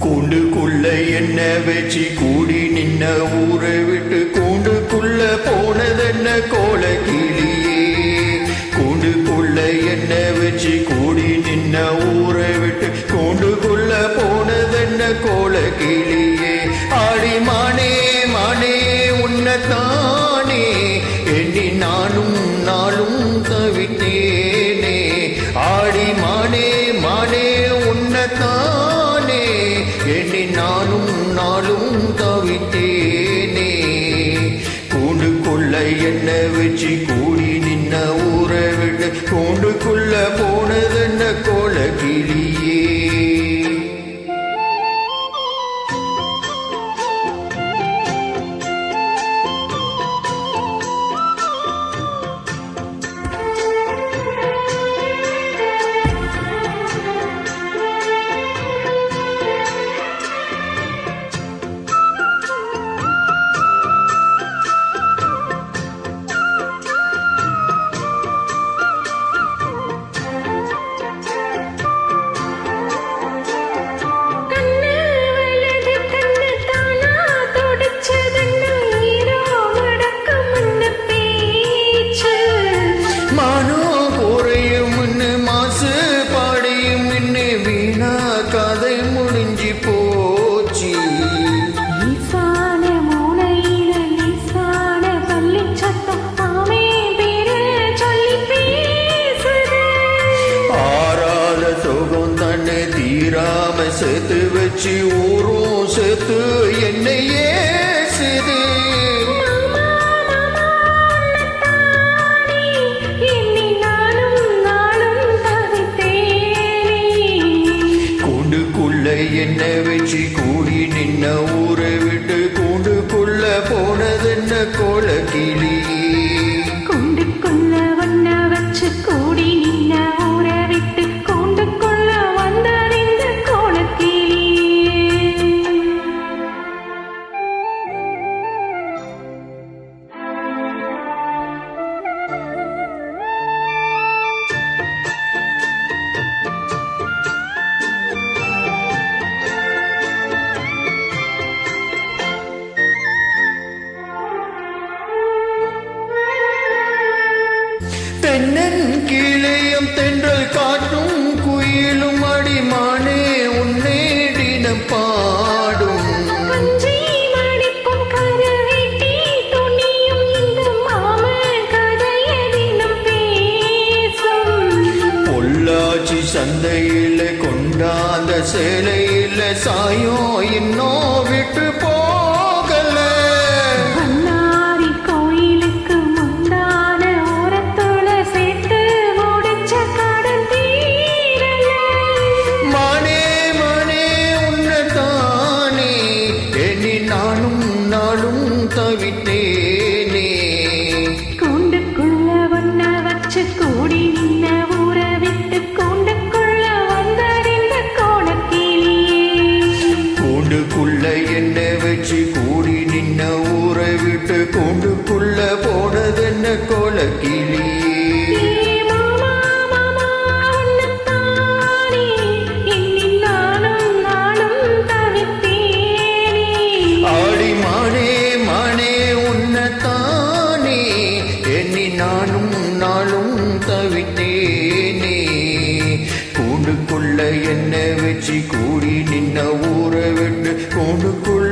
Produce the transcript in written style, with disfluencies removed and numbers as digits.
கூண்டுக்குள்ள என்ன வச்சு கூடி நின்ன ஊரை விட்டு கூண்டுக்குள்ள போனதென்ன கோல கிளியே. கூண்டுக்குள்ள என்ன வச்சு கூடி நின்ன ஊரை விட்டு கூண்டுக்குள்ள போனதென்ன கோல கிளியே. ஆடி மானே மானே உன்னத்தானே எண்ணி நானும் நாளும் தவித்தேனே. ஆடி மானே மானே உன்னத்தானே எண்ணி நானும் நாளும் தவித்தேனே. கூண்டுக்குள்ள என்ன வச்சு கூடி நின்ன ஊரை விட்டு கூண்டுக்குள்ள போனதென்ன கோல கிளியே. தீராம சேர்த்து வச்சு ஊரும் சேர்த்து என்னை ஏசுது. கூண்டுக்குள்ள என்ன வச்சு கூடி நின்ன ஊரை விட்டு கூண்டுக்குள்ள போனதென்ன கோல கிளியே. கூண்டுக்குள்ள ஒன்ன வச்சு கூடி நின்ன ஊரை விட்டு கூண்டுக்குள்ள வந்தறிந்த கோலக்கிளியே. தென்னன் கிளையும் தென்றல் காட்டும் குயிலும் அடிமானே உன்னை தினம் பாடும். பொள்ளாச்சி சந்தையில கொண்டாந்த சேலையில சாயோ இன்னும் விட்டு போகல. தவித்தேனே. கூண்டுக்குள்ள ஒன்ன வச்சு கூடி நின்ன ஊரை விட்டு கூண்டுக்குள்ள வந்தறிந்த கோலக்கிளியே. கூண்டுக்குள்ள என்ன வச்சு கூடி நின்ன ஊரை விட்டு கூண்டுக்குள்ள போனதென்ன கோல கிளியே. ஆடி மானே மானே உன்னத்தானே எண்ணி நானும் நாளும் தவித்தேனே. கூண்டுக்குள்ள என்ன வச்சு கூடி நின்ன ஊரை விட்டு கூண்டுக்குள்ள